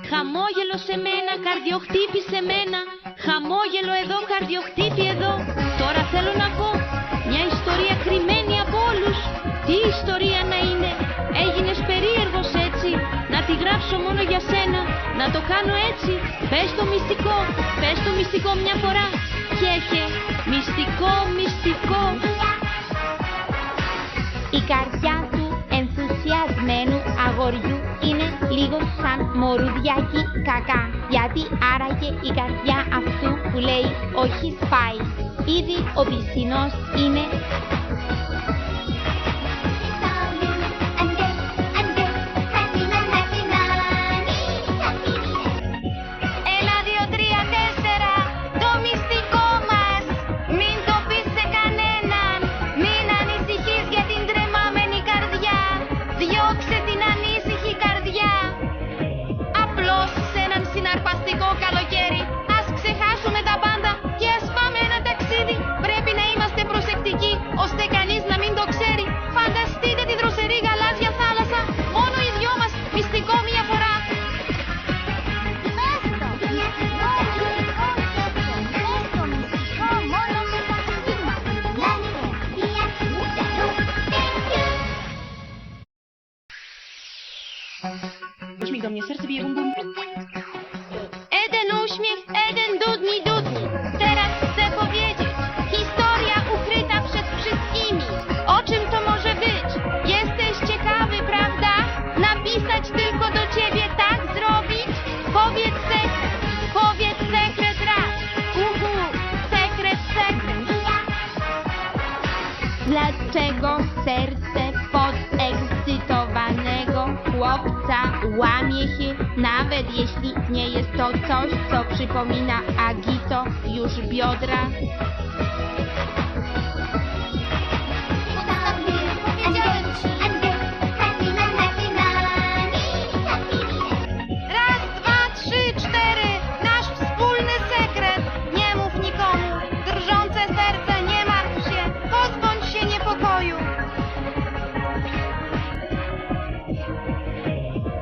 Χαμόγελο σε μένα, καρδιοχτύπη σε μένα. Χαμόγελο εδώ, καρδιοχτύπη εδώ. Τώρα θέλω να πω μια ιστορία κρυμμένη από όλους. Τι ιστορία να είναι? Έγινες περίεργος έτσι. Να τη γράψω μόνο για σένα. Να το κάνω έτσι. Πες το μυστικό. Πες το μυστικό μια φορά. Χέχε. Μυστικό, μυστικό. Η καρδιά του ενθουσιασμένου αγοριού είναι λίγο σαν μορουδιάκι κακά. Γιατί άραγε η καρδιά αυτού που λέει όχι σπάει. Ήδη ο πισινός είναι καλοκαίρι. Ας ξεχάσουμε τα πάντα και ας πάμε ένα ταξίδι. Πρέπει να είμαστε προσεκτικοί ώστε κανείς να μην το ξέρει. Φανταστείτε τη δροσερή γαλάζια θάλασσα. Μόνο οι δυο μας. Μυστικό μια φορά. Uśmiech do mnie, serce bije bum bum. Jeden uśmiech, jeden dudni dudni. Teraz chcę powiedzieć. Historia ukryta przed wszystkimi. O czym to może być? Jesteś ciekawy, prawda? Napisać tylko do ciebie, tak zrobić? Powiedz sekret raz. Sekret, sekret. dlaczego serce podekscytowanego chłopca łamie się, nawet jeśli nie jest to coś, co przypomina agito już biodra. Raz, dwa, trzy, cztery. Nasz wspólny sekret. Nie mów nikomu. Drżące serce, nie martw się. Pozbądź się niepokoju.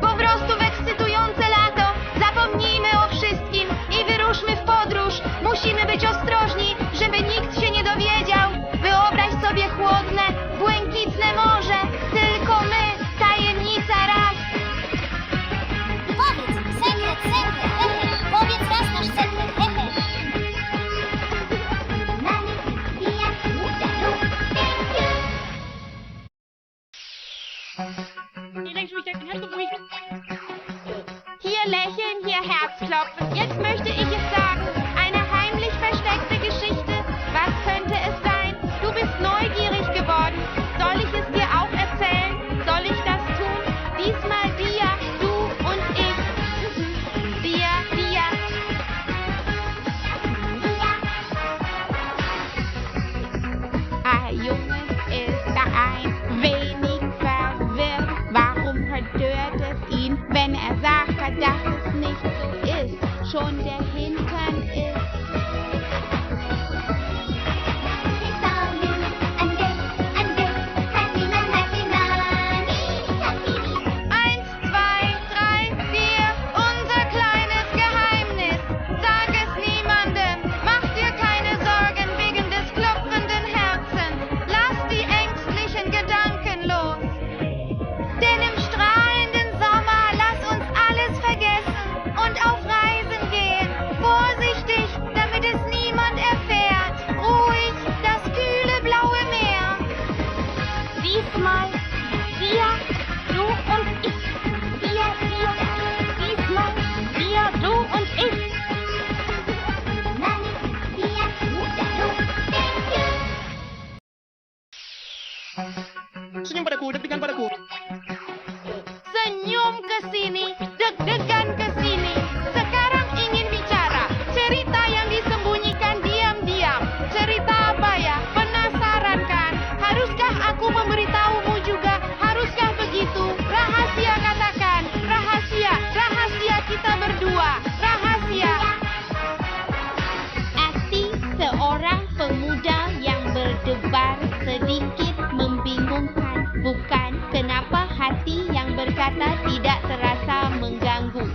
Po prostu w ekscytujące lato. Zapomnijmy o wszystkim i wyruszmy w podróż. Musimy być ostrożni, żeby nikt się nie dowiedział. Wyobraź sobie chłodne, błękitne morze. Tylko my. Tajemnica raz. Powiedz, sekret, sekret, hehe. Powiedz raz nasz sekret, hehe. Hier lächeln, hier Herzklopfen. Jetzt möchte ich es sagen. Eine heimlich versteckte Geschichte. Was könnte es sein? Du bist neugierig geworden. Soll ich es dir auch erzählen? Soll ich das tun? Diesmal dir, du und ich. Dir. Ein Junge ist ein wenig verwirrt. Warum verstört es ihn, wenn er sagt, dass es nicht so ist? Schon der Hintern ist. Eins, zwei, drei, vier. Unser kleines Geheimnis. Sag es niemandem. Mach dir keine Sorgen wegen des klopfenden Herzens. Lass die ängstlichen Gedanken los. Denn im strahlenden Sommer lass uns alles vergessen und auf Reisen gehen. Vorsichtig, damit es niemand erfährt. Ruhig, das kühle blaue Meer. Diesmal wir, du und ich. Wir. Diesmal wir, du und ich. Senyum padaku, deg-degan padaku. Senyum ke sini, deg-degan ke sini. Sekarang ingin bicara. Cerita yang disembunyikan diam-diam. Cerita apa ya? Penasaran kan? Haruskah aku memberitahumu juga? Haruskah begitu? Rahasia katakan. Rahasia kita berdua. Rahasia. Aksi seorang pemuda yang berdebar sedikit membingungkan. Bukan kenapa hati yang berkata tidak terasa mengganggu.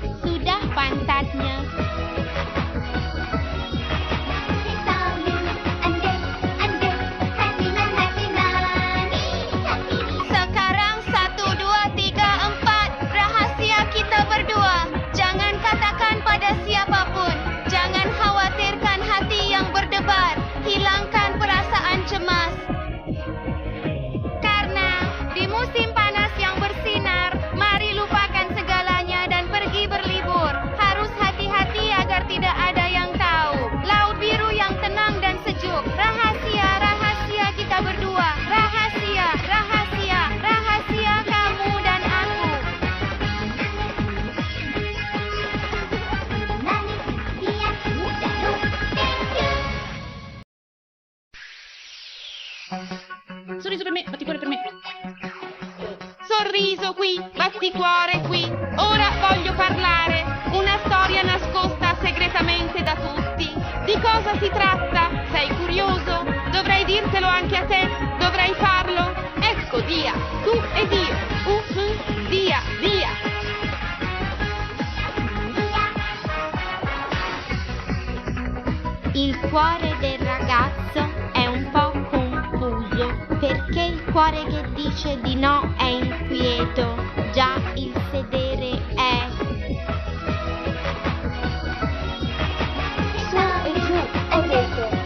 Sorriso per me, batticuore per me. Sorriso qui, batticuore qui. Ora voglio parlare. Una storia nascosta segretamente da tutti. Di cosa si tratta? Sei curioso? Dovrei dirtelo anche a te? Dovrei farlo? Ecco Dia, tu ed io. Dia, Dia. Il cuore del ragazzo è un po' confuso, perché il cuore che dice di no è inquieto, già il sedere è Su e giù, ho detto.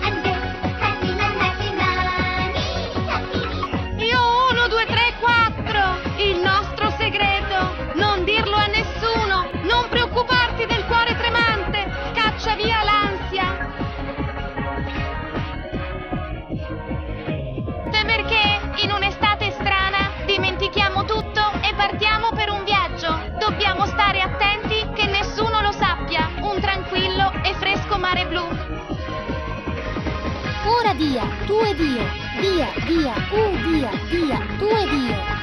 Io 1, 2, 3, 4. Il nostro segreto. Non dirlo a nessuno. Non preoccuparti del cuore tremante. Scaccia via l'ansia. Perché in un'estate strana dimentichiamo tutto e partiamo per un viaggio. Dobbiamo stare attenti che nessuno lo sappia. Un tranquillo e fresco mare blu. Ora Dia, tu ed io. Dia, Dia, Dia, Dia, tu ed io.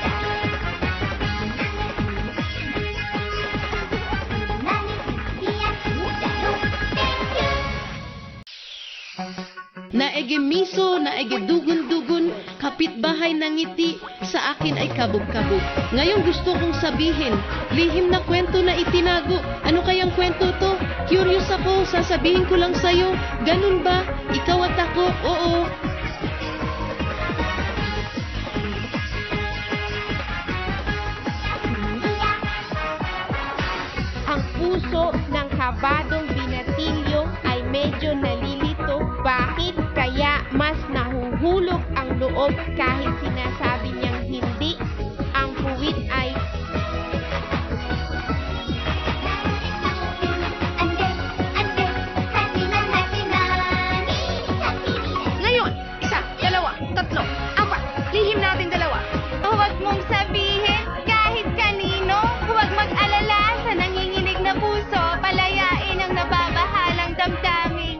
Naegemiso, naegedugun-dugun, kapitbahay ng ngiti, sa akin ay kabog-kabog. Ngayon gusto kong sabihin, lihim na kwento na itinago. Ano kayang kwento to? Curious ako, sasabihin ko lang sa'yo. Ganun ba? Ikaw at ako? Oo. ang puso ng kabadong binatilyo ay medyo nalilito. Bakit kaya mas nahuhulog ang loob kahit sinasabi niyang hindi? Ang puwit ay Ngayon, 1, 2, 3, 4. Lihim natin dalawa. Huwag mong sabihin kahit kanino. Huwag mag-alala sa nanginginig na puso. Palayain ang nababahalang damdamin.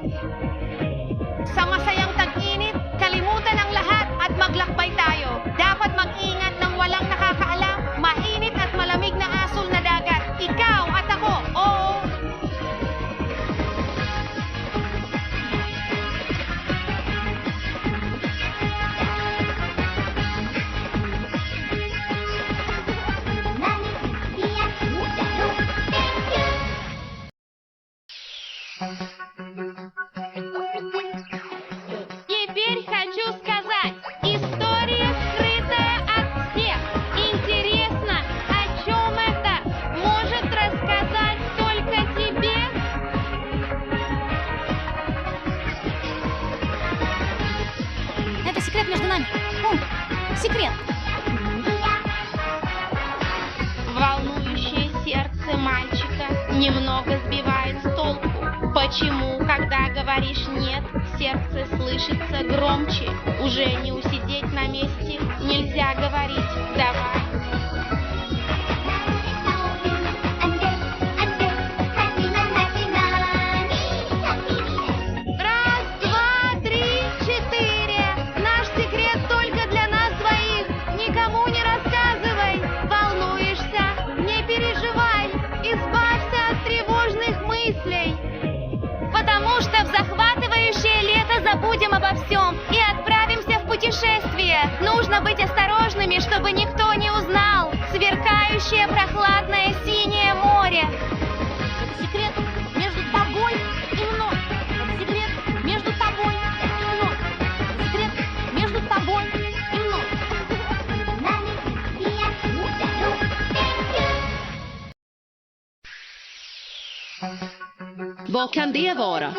Sa masayang tag-init, kalimutan ang lahat at maglakbay tayo. Dapat mag-ingat ng walang nakakaalam. Mainit at malamig na asul na dagat. Ikaw at ako, oo. Теперь хочу сказать. История скрытая от всех. Интересно, о чем это? Может рассказать только тебе? Это секрет между нами. Секрет. волнующее сердце мальчика немного сбивает с толку. Почему, когда говоришь «нет», сердце слышится громче? Уже не усидеть на месте, нельзя говорить «давай». Раз, два, три, 4. Наш секрет только для нас двоих. Никому не рассказывай. Волнуешься? Не переживай. Избавься от тревожных мыслей. Потому что в захватывающее лето забудем обо всем и отправимся в путешествие. Нужно быть осторожными, чтобы никто не узнал. Сверкающее прохладное синее море. Это секрет между тобой и мной. Это секрет между тобой и мной. Это секрет между тобой и мной. Vad kan det vara?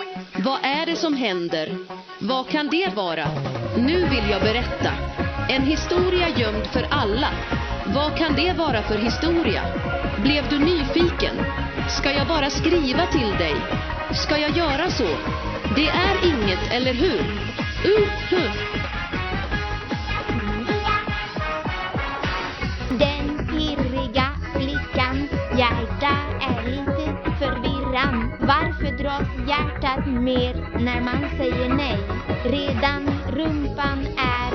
Vad är det som händer? Vad kan det vara? Nu vill jag berätta. En historia gömd för alla. Vad kan det vara för historia? Blev du nyfiken? Ska jag bara skriva till dig? Ska jag göra så? Det är inget, eller hur? Den pirriga flickans hjärta är lite förvirran. Varför dras hjärtat mer när man säger nej? Redan rumpan är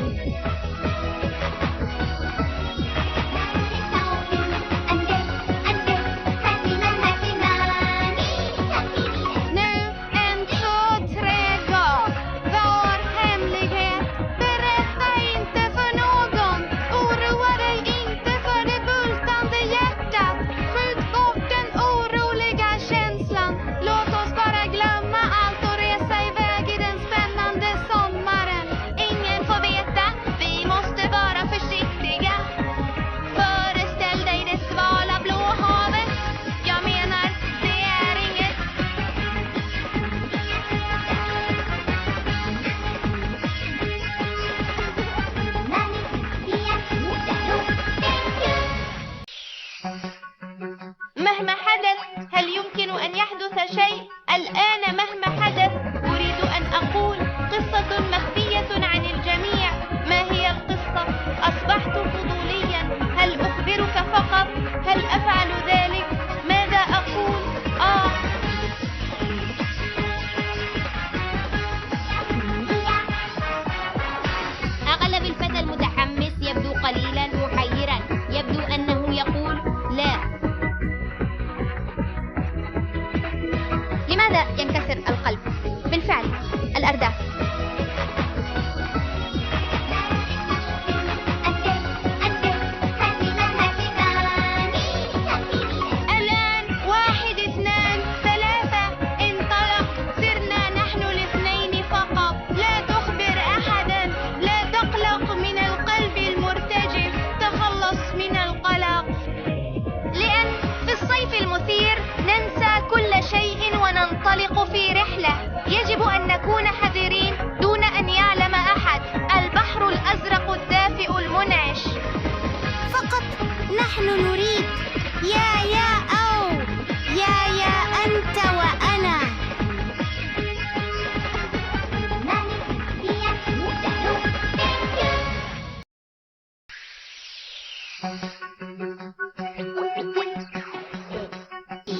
لماذا ينكسر القلب؟ بالفعل الأرداف. الآن 1 2 3 انطلق، صرنا نحن الاثنين فقط. لا تخبر أحدا، لا تقلق من القلب المرتجف، تخلص من القلق. لأن في الصيف المثير ننسى كل شيء وننطلق في رحلة. يجب أن نكون حذرين دون أن يعلم أحد. البحر الأزرق الدافئ المنعش. فقط نحن نريد يا أو يا أنت وأنا.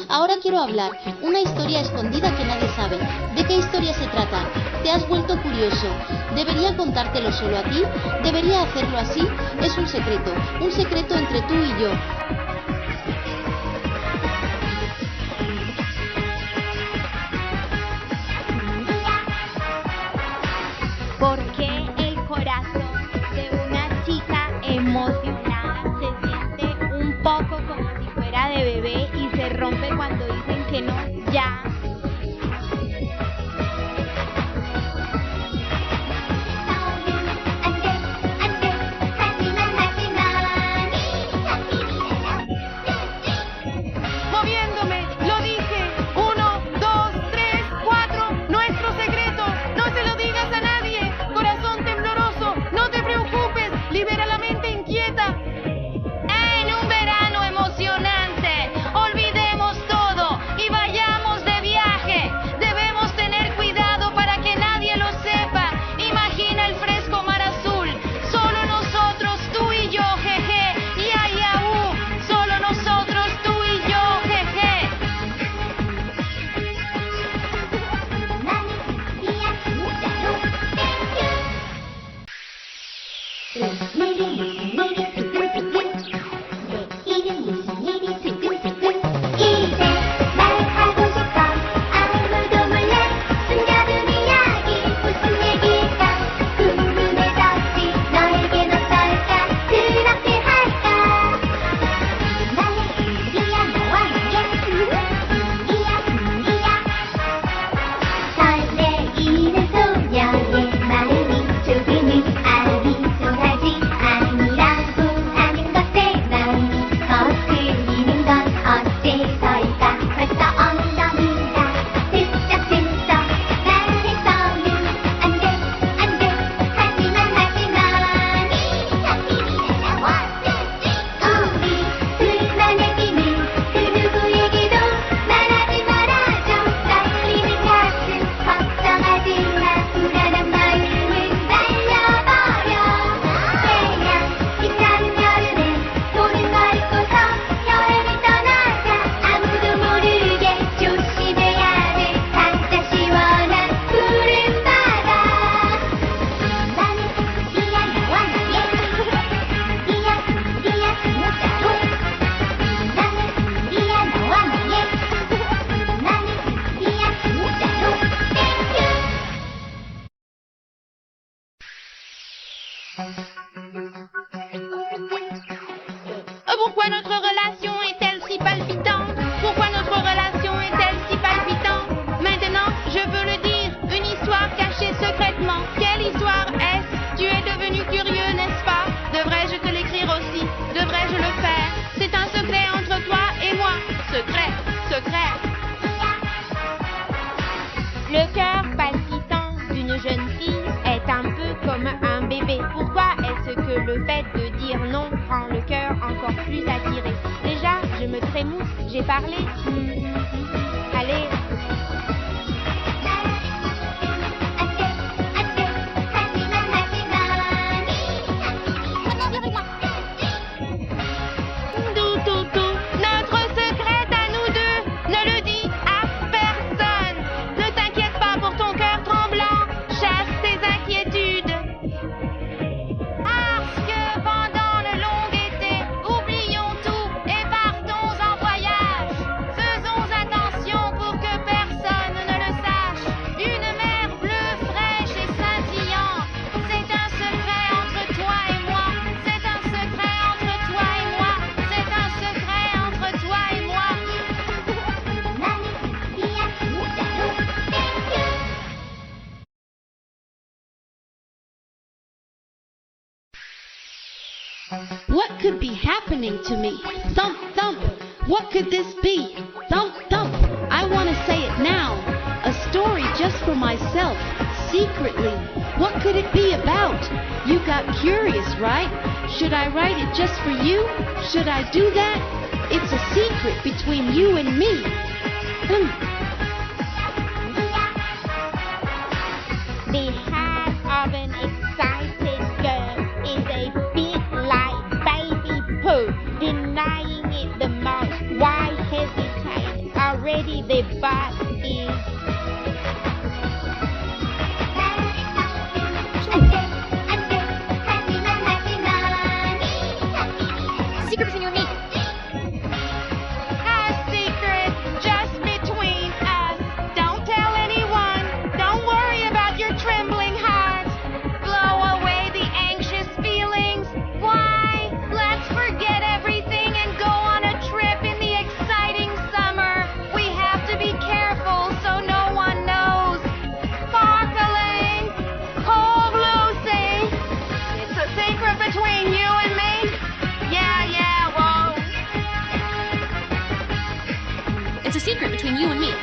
Ahora quiero hablar, una historia escondida que nadie sabe. ¿De qué historia se trata? ¿Te has vuelto curioso? ¿Debería contártelo solo a ti? ¿Debería hacerlo así? Es un secreto entre tú y yo. ¿Por qué el corazón de una chica emocionada se siente un poco como si fuera de bebé y se rompe cuando dicen que no ya? Moviéndome, lo dije. 1, 2, 3, 4. Nuestro secreto. No se lo digas a nadie. Corazón tembloroso, no te preocupes. Libera la mente inquieta. En un verano emocionante, olvidemos todo y vayamos de viaje. Debemos tener cuidado para que nadie lo sepa. Imagina el fresco mar azul. Solo nosotros, tú y yo, jeje. Solo nosotros, tú y yo, jeje. Pourquoi notre relation est-elle si palpitante? Pourquoi notre relation est-elle si palpitante? Maintenant, je veux le dire, une histoire cachée secrètement. Quelle histoire est-ce? Tu es devenu curieux, n'est-ce pas? Devrais-je te l'écrire aussi? Devrais-je le faire? C'est un secret entre toi et moi. Secret, secret. Le cœur palpitant d'une jeune fille est un peu comme un bébé. Pourquoi est-ce que le fait de dire non rend le cœur encore plus attiré? Déjà, je me trémousse, j'ai parlé. Allez. Notre secret à nous deux, ne le dis à personne. Ne t'inquiète pas pour ton cœur tremblant, chasse tes inquiétudes. Parce que pendant le long été, oublions tout et partons en voyage. Faisons attention. What could be happening to me? Thump, thump. What could this be? Thump, thump. I want to say it now. A story just for myself, secretly. What could it be about? You got curious, right? Should I write it just for you? Should I do that? It's a secret between you and me. The heart of an excited girl is a bit like baby poo, denying it the most. Why hesitate? Already the buzz is. Secret between you and me. A secret just between us. Don't tell anyone. Don't worry about your trembling heart. Blow away the anxious feelings. Why? Let's forget everything and go on a trip in the exciting summer. We have to be careful so no one knows. Sparkling, cold Lucy. It's a secret between you and me. Yeah, well. It's a secret between you and me.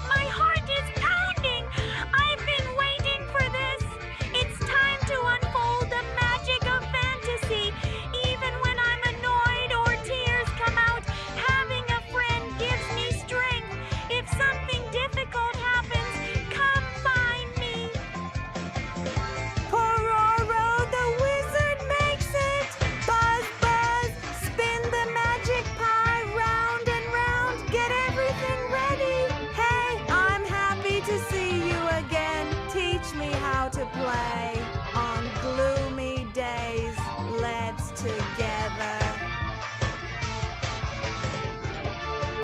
My heart is pounding. I've been waiting for this. It's time to unfold the magic of fantasy. Even when I'm annoyed or tears come out, having a friend gives me strength. If something difficult happens, come find me. Pororo, the wizard makes it. Buzz, buzz, spin the magic pie round and round. Get everything ready. Hey, I'm happy to see you again. Teach me how to play on gloomy days. Let's together.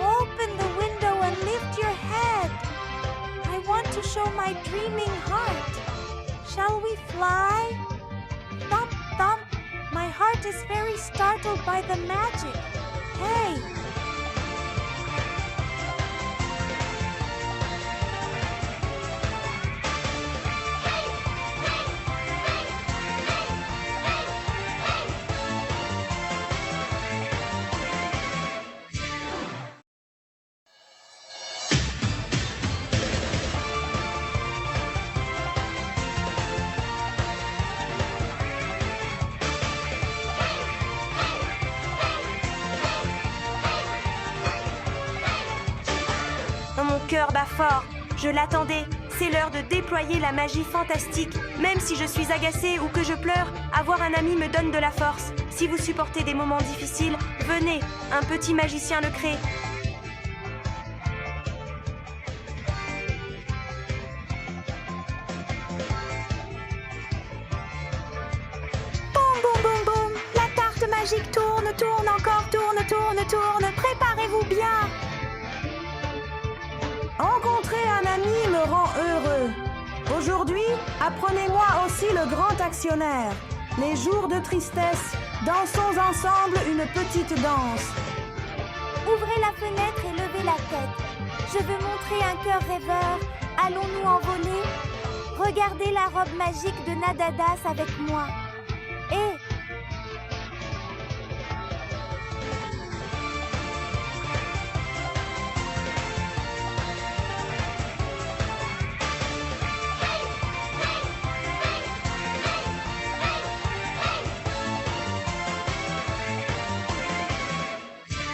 Open the window and lift your head. I want to show my dreaming heart. Shall we fly? Thump, thump. My heart is very startled by the magic. Hey! Mon cœur bat fort. Je l'attendais. C'est l'heure de déployer la magie fantastique. Même si je suis agacée ou que je pleure, avoir un ami me donne de la force. Si vous supportez des moments difficiles, venez. Un petit magicien le crée. Boum, boum, boum, boum. La tarte magique tourne, tourne, encore tourne, tourne, tourne. Préparez-vous bien. Rencontrer un ami me rend heureux. Aujourd'hui, apprenez-moi aussi le grand actionnaire. Les jours de tristesse, dansons ensemble une petite danse. Ouvrez la fenêtre et levez la tête. Je veux montrer un cœur rêveur. Allons-nous envoler? Regardez la robe magique de Nadadas avec moi. Et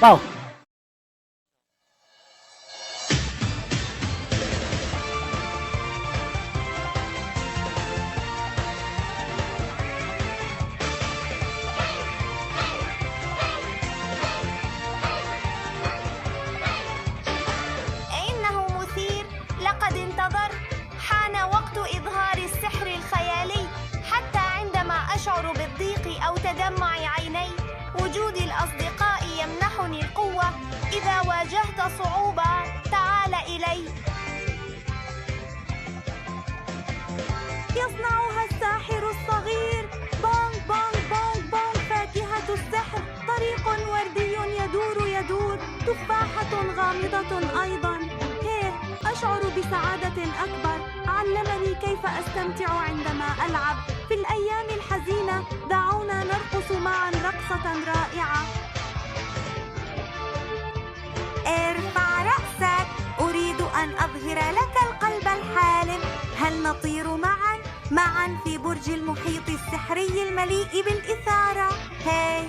Wow. إنه مثير. لقد انتظرت. حان وقت إظهار السحر الخيالي. حتى عندما أشعر بالضيق أو تدمع عيني، وجود الأصدقاء يمنحني القوة. إذا واجهت صعوبة، تعال إليه. يصنعها الساحر الصغير. بونغ بونغ بونغ بونغ. فاكهة السحر. طريق وردي يدور. تفاحة غامضة أيضا. أشعر بسعادة أكبر. علمني كيف أستمتع عندما ألعب. في الأيام الحزينة دعونا نرقص معا رقصة رائعة. ارفع رأسك. أريد أن أظهر لك القلب الحالم. هل نطير معا في برج المحيط السحري المليء بالإثارة؟ هاي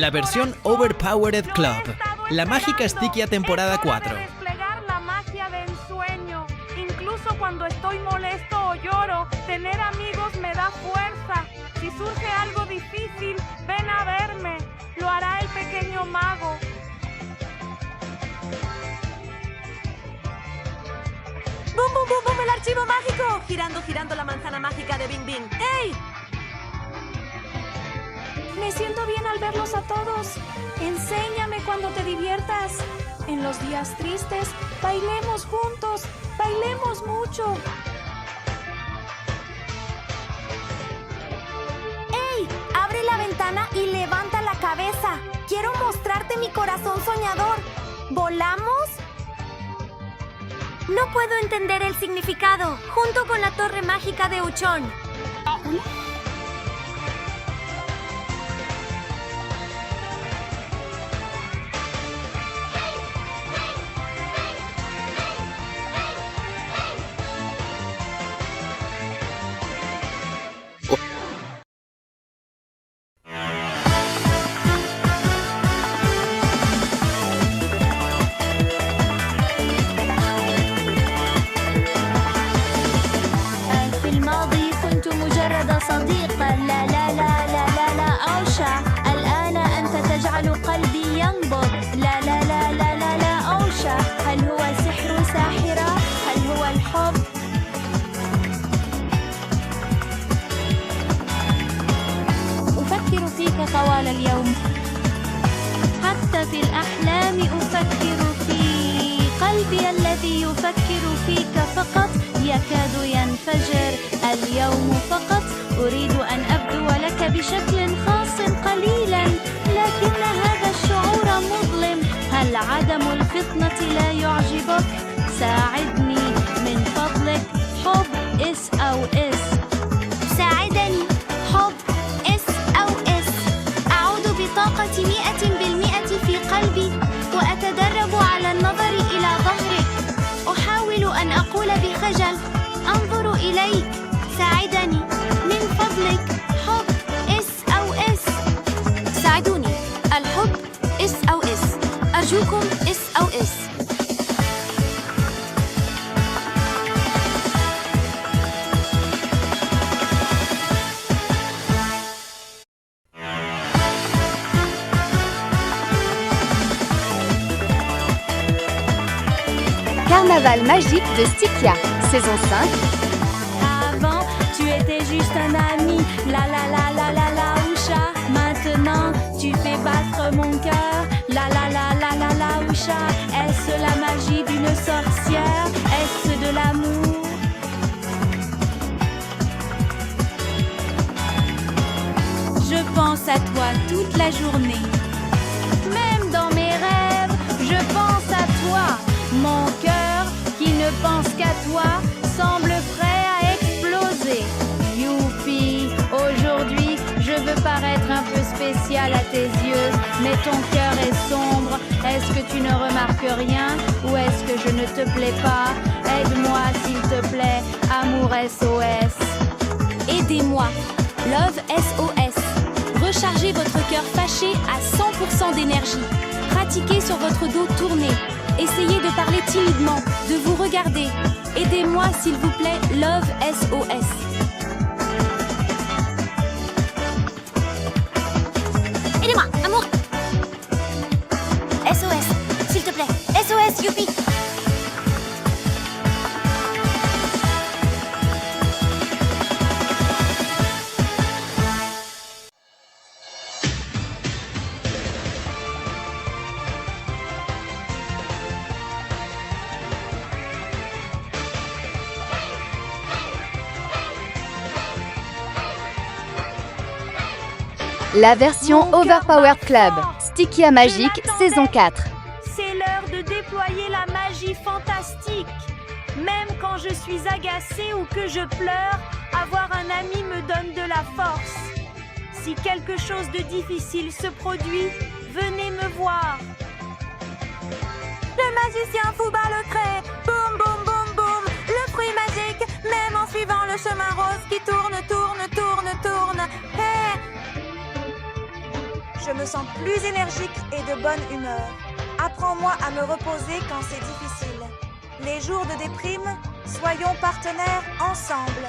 La versión Overpowered Club, la mágica Stikia temporada 4. Desplegar la magia de ensueño. Incluso cuando estoy molesto o lloro, tener amigos me da fuerza. Si surge algo difícil, ven a verme. Lo hará el pequeño mago. ¡Bum, bum, bum, bum! ¡El archivo mágico! Girando la manzana mágica de Bing Bing. ¡Ey! Me siento bien al verlos a todos. Enséñame cuando te diviertas. En los días tristes, bailemos juntos. Bailemos mucho. ¡Ey! Abre la ventana y levanta la cabeza. Quiero mostrarte mi corazón soñador. ¿Volamos? No puedo entender el significado. Junto con la torre mágica de Uchón. صديقا لا لا لا لا لا لا أوشع الآن أنت تجعل قلبي ينبض لا لا لا لا لا لا أوشع هل هو سحر ساحرة هل هو الحب أفكر فيك طوال اليوم حتى في الأحلام أفكر في قلبي الذي يفكر فيك فقط يكاد ينفجر اليوم فقط أريد أن أبدو لك بشكل خاص قليلا لكن هذا الشعور مظلم هل عدم الفطنة لا يعجبك؟ ساعدني من فضلك حب اس أو اس ساعدني حب اس أو اس أعود بطاقتي carnaval magique de Stykia, saison 5. Avant, tu étais juste un ami, la la la la la la oucha. Maintenant, tu fais battre mon cœur, la la la la la la oucha. Est-ce la magie d'une sorcière? Est-ce de l'amour? Je pense à toi toute la journée. Même dans mes rêves, je pense à toi. Mon cœur, qui ne pense qu'à toi, semble prêt à exploser. Youpi, aujourd'hui, je veux paraître un peu spécial à tes yeux, mais ton cœur est sombre. Est-ce que tu ne remarques rien ou est-ce que je ne te plais pas? Aide-moi s'il te plaît, amour SOS. Aidez-moi, Love SOS. Rechargez votre cœur fâché à 100% d'énergie. Pratiquez sur votre dos tourné. Essayez de parler timidement, de vous regarder. Aidez-moi s'il vous plaît, Love SOS. Aidez-moi, amour. SOS, s'il te plaît. SOS, youpi. La version Overpowered Club, Stykia Magique, saison 4. C'est l'heure de déployer la magie fantastique. Même quand je suis agacée ou que je pleure, avoir un ami me donne de la force. Si quelque chose de difficile se produit, venez me voir. Le magicien fou bat le cré, boum boum boum boum. Le fruit magique, même en suivant le chemin rose qui tourne, tourne, tourne, tourne. Hey! Je me sens plus énergique et de bonne humeur. Apprends-moi à me reposer quand c'est difficile. Les jours de déprime, soyons partenaires ensemble.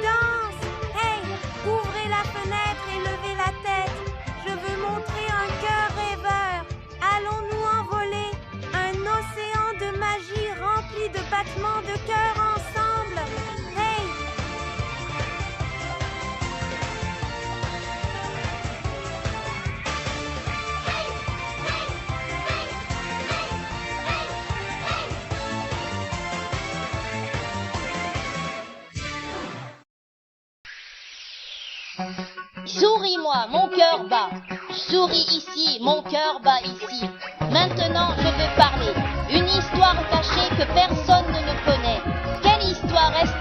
Danse! Hey! Ouvrez la fenêtre et levez la tête. Je veux montrer un cœur rêveur. Allons-nous envoler un océan de magie rempli de battements de cœur ensemble. Hey! Souris-moi, mon cœur bat. Souris ici, mon cœur bat ici. Maintenant, je veux parler. Une histoire cachée que personne ne connaît. Quelle histoire est-ce?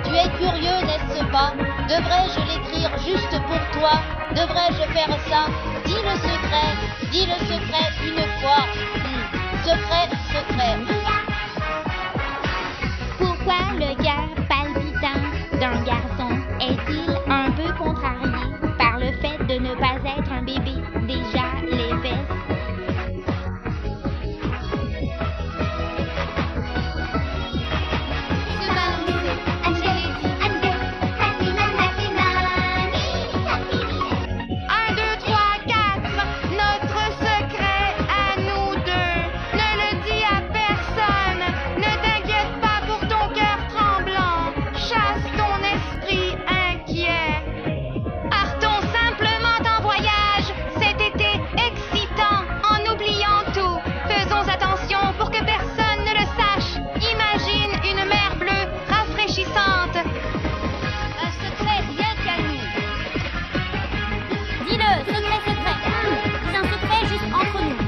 Tu es curieux, n'est-ce pas? Devrais-je l'écrire juste pour toi? Devrais-je faire ça? Dis le secret une fois. Secret, secret. Pourquoi le cœur palpitant d'un garçon est-il un peu contrarié par le fait de ne pas être un bébé déjà les fesses? Un, deux, trois, quatre, notre secret à nous deux. Ne le dis à personne, ne t'inquiète pas pour ton cœur tremblant. Chasse ton esprit inquiet. Partons simplement en voyage, cet été excitant, en oubliant tout. Faisons attention pour que personne ne le sache. Imagine une mer bleue rafraîchissante. Un secret rien qu'à nous. Dis-le, secret, secret. C'est un secret juste entre nous.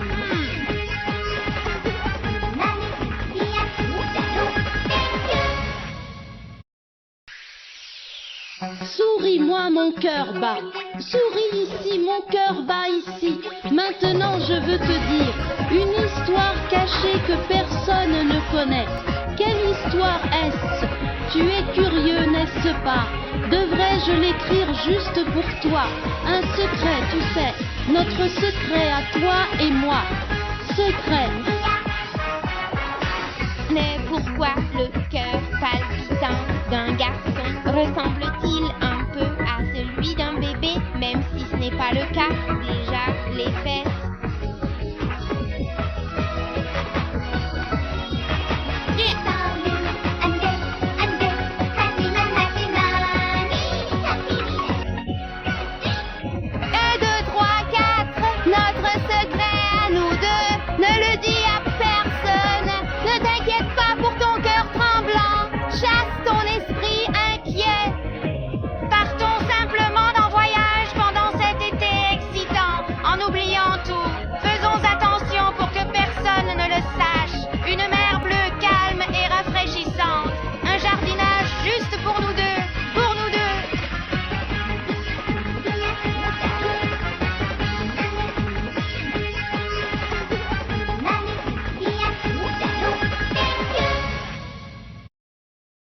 Souris-moi, mon cœur bat. Souris ici, mon cœur bat ici. Maintenant, je veux te dire une histoire cachée que personne ne connaît. Quelle histoire est-ce? Tu es curieux, n'est-ce pas? Devrais-je l'écrire juste pour toi? Un secret, tu sais, notre secret à toi et moi. Secret. Mais pourquoi le cœur palpitant d'un garçon ressemble